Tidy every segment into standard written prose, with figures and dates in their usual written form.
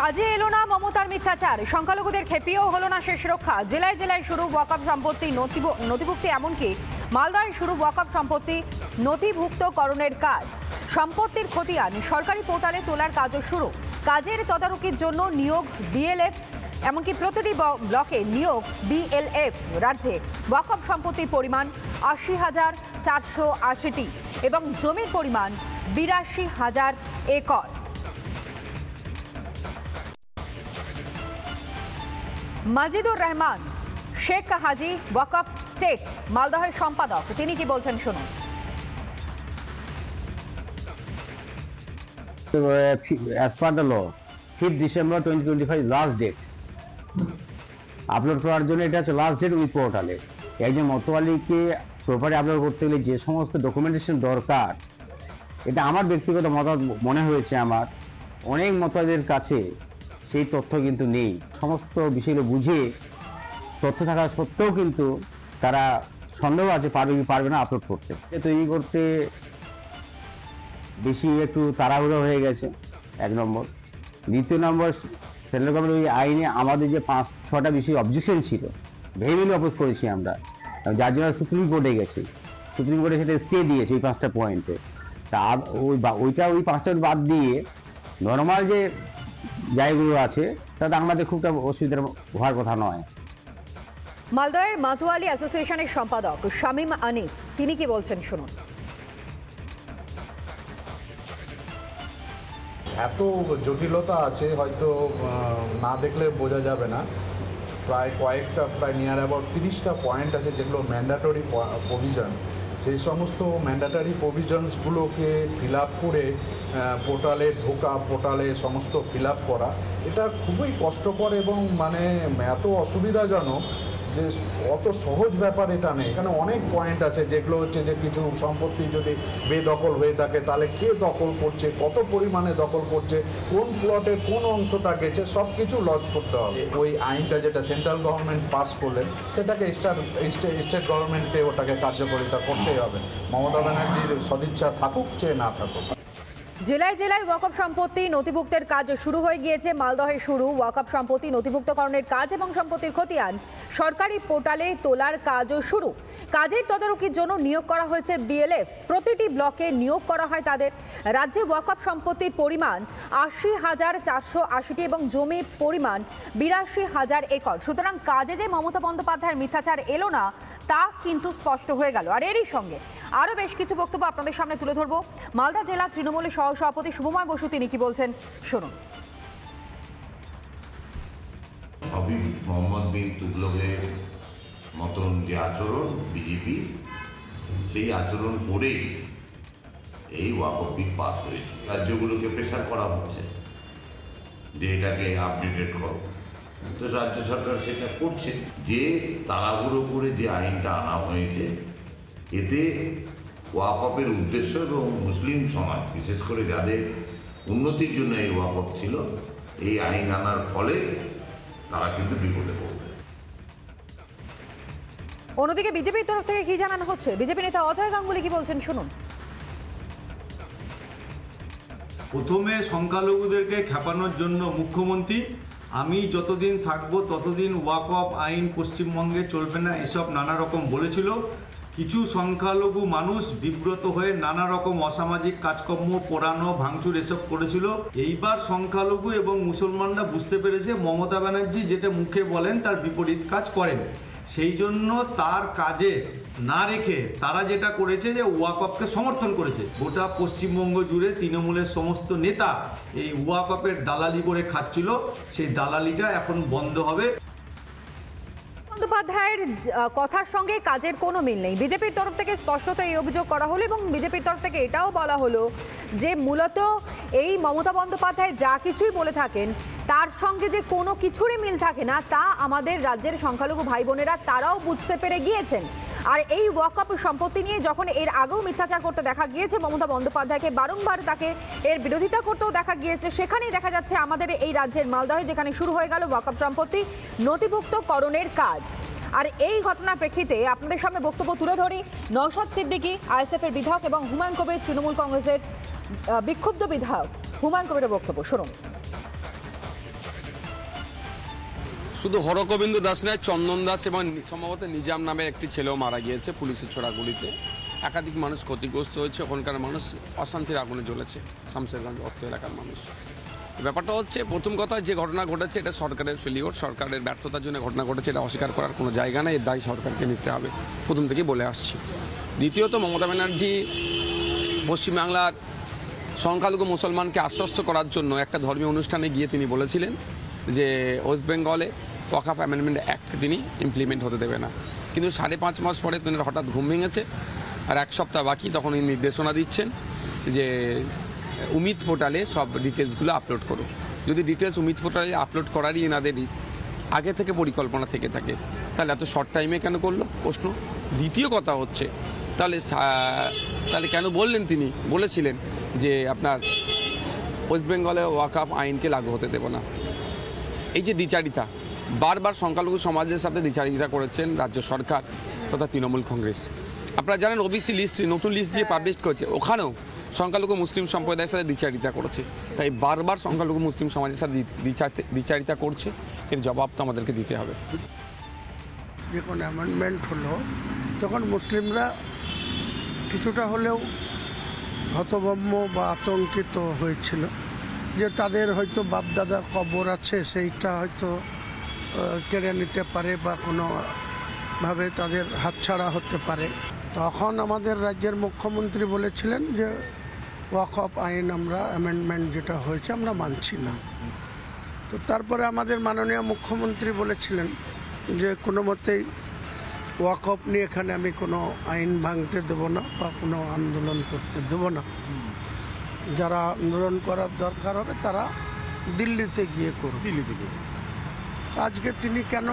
কাজে এলো না মমতার মিথ্যাচার, সংখ্যালঘুদের খেপিয়েও হলো না শেষ রক্ষা। জেলায় জেলায় শুরু ওয়াকফ সম্পত্তি নথিভুক্তি, এমনকি মালদায় শুরু ওয়াকফ সম্পত্তি নথিভুক্তকরণের কাজ। সম্পত্তির খতিয়ান সরকারি পোর্টালে তোলার কাজও শুরু। কাজের তদারকির জন্য নিয়োগ বিএলএফ, এমনকি প্রতিটি ব্লকে নিয়োগ বিএলএফ। রাজ্যে ওয়াকফ সম্পত্তির পরিমাণ 80,480টি এবং জমির পরিমাণ 82,000 একর। মাজিদুর রহমান শেখ হাজি ওয়াকফ স্টেট মালদহের সম্পাদক, তিনি কি বলছেন শুনুন। As per the law, 5th December 2025 last date. Upload করার জন্য এটা হচ্ছে লাস্ট ডেট ওই পোর্টালে। একজন মতোয়ালিকে প্রপারে আপলোড করতে গেলে যে সমস্ত ডকুমেন্টেশন দরকার, এটা আমার ব্যক্তিগত মতামত মনে হয়েছে। আমার অনেক মতোয়ালিদের কাছে সেই তথ্য কিন্তু নেই। সমস্ত বিষয়গুলো বুঝে তথ্য থাকা সত্ত্বেও কিন্তু তারা সন্দেহ আছে পারবে কি পারবে না আপলোড করতে। তৈরি করতে বেশি একটু তাড়াহুড়ো হয়ে গেছে, এক নম্বর। দ্বিতীয় নম্বর, সেন্ট্রাল গভর্নমেন্ট ওই আইনে আমাদের যে 5-6টা বিষয় অবজেকশন ছিল, ভেহিমেন্টলি অপোজ করেছি আমরা, যার জন্য সুপ্রিম কোর্টে গেছি। সুপ্রিম কোর্টে সেটা স্টে দিয়েছে ওই 5টা পয়েন্টে। তা ওই 5টা বাদ দিয়ে নর্মাল যে জায়গাগুলো আছে তাতে আমাদের খুব অসুবিধার হওয়ার কথা নয়। মালদহের মাতুয়ালি অ্যাসোসিয়েশনের সম্পাদক শামীম আনিস, তিনি কি বলছেন শুনুন। এত জটিলতা আছে, হয়তো না দেখলে বোঝা যাবে না। প্রায় নিয়ার অ্যাবাউট 30টা পয়েন্ট আছে যেগুলো ম্যান্ডেটরি প্রভিশন। সেই সমস্ত ম্যান্ডেটরি প্রভিশনসগুলোকে ফিল আপ করে পোর্টালে ঢোকা, পোর্টালে সমস্ত ফিল আপ করা, এটা খুবই কষ্টকর এবং এত অসুবিধাজনক যে অত সহজ ব্যাপার এটা নেই। এখানে অনেক পয়েন্ট আছে যেগুলো হচ্ছে যে কিছু সম্পত্তি যদি বেদখল হয়ে থাকে তাহলে কে দখল করছে, কত পরিমাণে দখল করছে, কোন প্লটে কোন অংশটা গেছে, সব কিছু লজ করতে হবে। ওই আইনটা যেটা সেন্ট্রাল গভর্নমেন্ট পাস করলেন সেটাকে স্টেট গভর্নমেন্টে ওটাকে কার্যকারিতা করতেই হবে। মমতা ব্যানার্জির সদিচ্ছা থাকুক চেয়ে না থাকুক। জেলায় জেলায় ওয়াকফ সম্পত্তি নথিভুক্তের কাজ শুরু হয়ে গিয়েছে। মালদহে শুরু ওয়াকফ সম্পত্তি নথিভুক্তকরণের কাজ এবং সম্পত্তির খতিয়ান সরকারি পোর্টালে তোলার কাজও শুরু। কাজের তদারকির জন্য নিয়োগ করা হয়েছে বিএলএফ। প্রতিটি ব্লকে নিয়োগ করা হয় তাদের। রাজ্যে ওয়াকফ সম্পত্তির পরিমাণ 80,480টি এবং জমির পরিমাণ 82,000 একর। সুতরাং কাজে যে মমতা বন্দ্যোপাধ্যায়ের মিথ্যাচার এলো না তা কিন্তু স্পষ্ট হয়ে গেল। আর এরই সঙ্গে আরও বেশ কিছু বক্তব্য আপনাদের সামনে তুলে ধরবো। মালদা জেলা তৃণমূলের সভাপতি শুভময় বসু, তিনি কি বলছেন শুনুন। সবই মোহাম্মদ বিন তুগলকের মতন যে আচরণ বিজেপি, সেই আচরণ করেই এই ওয়াকফ বিল পাস হয়েছে। রাজ্যগুলোকে প্রেশার করা হচ্ছে যে এটাকে আপডেটেড করো, তো রাজ্য সরকার সেটা করছে। যে তাড়াহুড়ো করে যে আইনটা আনা হয়েছে, এতে ওয়াকফের উদ্দেশ্য এবং মুসলিম সমাজ, বিশেষ করে যাদের উন্নতির জন্য এই ওয়াকফ ছিল, এই আইন আনার ফলে তারা কিন্তু বিপদে পড়বে। অন্যদিকে বিজেপির তরফ থেকে কি জানানো হচ্ছে, বিজেপি নেতা অজয় গাঙ্গুলি কি বলছেন শুনুন। প্রথমে সংখ্যালঘুদেরকে খেপানোর জন্য মুখ্যমন্ত্রী, আমি যতদিন থাকবো ততদিন ওয়াকফ আইন পশ্চিমবঙ্গে চলবে না, এসব নানা রকম বলেছিল। কিছু সংখ্যালঘু মানুষ বিব্রত হয়ে নানা রকম অসামাজিক কাজকর্ম, পোড়ানো, ভাঙচুর এসব করেছিল। এইবার সংখ্যালঘু এবং মুসলমানরা বুঝতে পেরেছে মমতা ব্যানার্জি যেটা মুখে বলেন তার বিপরীত কাজ করেন। সেই জন্য তার কাজে না রেখে তারা যেটা করেছে যে ওয়াকফকে সমর্থন করেছে। গোটা পশ্চিমবঙ্গ জুড়ে তৃণমূলের সমস্ত নেতা এই ওয়াকফের দালালি করে খাচ্ছিল, সেই দালালিটা এখন বন্ধ হবে। বন্দ্যোপাধ্যায়ের কথার সঙ্গে কাজের কোনো মিল নেই। বিজেপির তরফ থেকে স্পষ্টত এই অভিযোগ করা হলো এবং বিজেপির তরফ থেকে এটাও বলা হলো যে মূলত এই মমতা বন্দ্যোপাধ্যায় যা কিছুই বলে থাকেন তার সঙ্গে যে কোনো কিছুরই মিল থাকে না, তা আমাদের রাজ্যের সংখ্যালঘু ভাই বোনেরা তারাও বুঝতে পেরে গিয়েছেন। আর এই ওয়াকফ সম্পত্তি নিয়ে যখন এর আগেও মিথ্যাচার করতে দেখা গিয়েছে মমতা বন্দ্যোপাধ্যায়কে, বারংবার তাকে এর বিরোধিতা করতেও দেখা গিয়েছে, সেখানেই দেখা যাচ্ছে আমাদের এই রাজ্যের মালদহে যেখানে শুরু হয়ে গেল ওয়াকফ সম্পত্তি নথিভুক্তকরণের কাজ। আর এই ঘটনার প্রেক্ষিতে আপনাদের সামনে বক্তব্য তুলে ধরি নওশাদ সিদ্দিকী, আইএসএফের বিধায়ক, এবং হুমায়ুন কবির, তৃণমূল কংগ্রেসের বিক্ষুব্ধ বিধায়ক। হুমায়ুন কবিরের বক্তব্য শুনুন। শুধু হরগোবিন্দ দাস নয়, চন্দন দাস এবং সম্ভবত নিজাম নামের একটি ছেলেও মারা গিয়েছে পুলিশের ছোড়া গুলিতে। একাধিক মানুষ ক্ষতিগ্রস্ত হয়েছে, ওখানকার মানুষ অশান্তির আগুনে জ্বলেছে, শামশেরগঞ্জ অর্থ এলাকার মানুষ। ব্যাপারটা হচ্ছে, প্রথম কথা, যে ঘটনা ঘটেছে এটা সরকারের ফেলিওর, সরকারের ব্যর্থতার জন্য ঘটনা ঘটেছে, এটা অস্বীকার করার কোনো জায়গা নেই, এর দায় সরকারকে নিতে হবে, প্রথম থেকেই বলে আসছি। দ্বিতীয়ত, মমতা ব্যানার্জি পশ্চিমবাংলার সংখ্যালঘু মুসলমানকে আশ্বস্ত করার জন্য একটা ধর্মীয় অনুষ্ঠানে গিয়ে তিনি বলেছিলেন যে ওয়েস্ট বেঙ্গলে ওয়াকফ অ্যামেন্ডমেন্ট অ্যাক্ট তিনি ইমপ্লিমেন্ট হতে দেবে না। কিন্তু 5.5 মাস পরে তিনি হঠাৎ ঘুম ভেঙেছে, আর 1 সপ্তাহ বাকি, তখন এই নির্দেশনা দিচ্ছেন যে উমিদ পোর্টালে সব ডিটেলসগুলো আপলোড করো। যদি ডিটেলস উমিদ পোর্টালে আপলোড করারই এনাদেরই আগে থেকে পরিকল্পনা থেকে থাকে, তাহলে এত শর্ট টাইমে কেন করলো প্রশ্ন। দ্বিতীয় কথা হচ্ছে, তাহলে কেন বললেন, তিনি বলেছিলেন যে আপনার ওয়েস্ট বেঙ্গলে ওয়াকফ আইনকে লাগু হতে দেব না। এই যে দ্বিচারিতা, বারবার সংখ্যালঘু সমাজের সাথে দ্বিচারিতা করেছেন রাজ্য সরকার তথা তৃণমূল কংগ্রেস। আপনারা জানেন ওবিসি লিস্ট, নতুন লিস্ট যে পাবলিশ করেছে, ওখানেও সংখ্যালঘু মুসলিম সম্প্রদায়ের সাথে দ্বিচারিতা করেছে। তাই বারবার সংখ্যালঘু মুসলিম সমাজের সাথে দ্বিচারিতা করছে, এর জবাব তো আমাদেরকে দিতে হবে। যখন অ্যামেন্ডমেন্ট হলো তখন মুসলিমরা কিছুটা হলেও হতভম্ব বা আতঙ্কিত হয়েছিল যে তাদের হয়তো বাপদাদার কবর আছে, সেইটা হয়তো কেড়ে নিতে পারে বা কোনোভাবে তাদের হাতছাড়া হতে পারে। তখন আমাদের রাজ্যের মুখ্যমন্ত্রী বলেছিলেন যে ওয়াকফ আইন আমরা অ্যামেন্ডমেন্ট যেটা হয়েছে আমরা মানছি না। তো তারপরে আমাদের মাননীয় মুখ্যমন্ত্রী বলেছিলেন যে কোনো মতেই ওয়াকফ নিয়ে এখানে আমি কোনো আইন ভাঙতে দেব না বা কোনো আন্দোলন করতে দেব না। যারা আন্দোলন করার দরকার হবে তারা দিল্লিতে গিয়ে করবে। আজকে তিনি কেন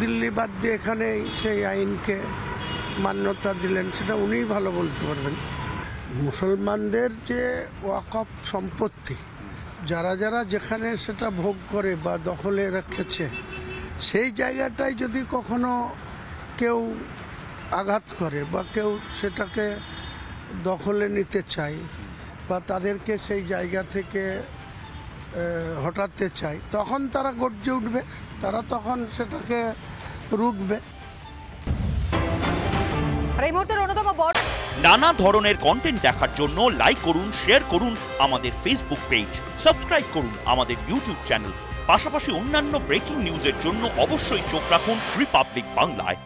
দিল্লি বাদ দিয়ে এখানে সেই আইনকে মান্যতা দিলেন সেটা উনিই ভালো বলতে পারবেন। মুসলমানদের যে ওয়াকফ সম্পত্তি যারা যারা যেখানে সেটা ভোগ করে বা দখলে রেখেছে, সেই জায়গাটায় যদি কখনো কেউ আঘাত করে বা কেউ সেটাকে দখলে নিতে চায় বা তাদেরকে সেই জায়গা থেকে হটাতে চায়, তখন তারা গর্জে উঠবে, তারা তখন সেটাকে রুখবে। আর এই মুহূর্তের অন্যতম বড় নানা ধরনের কন্টেন্ট দেখার জন্য লাইক করুন, শেয়ার করুন আমাদের ফেসবুক পেজ, সাবস্ক্রাইব করুন আমাদের ইউটিউব চ্যানেল। পাশাপাশি অন্যান্য ব্রেকিং নিউজের জন্য অবশ্যই চোখ রাখুন রিপাবলিক বাংলায়।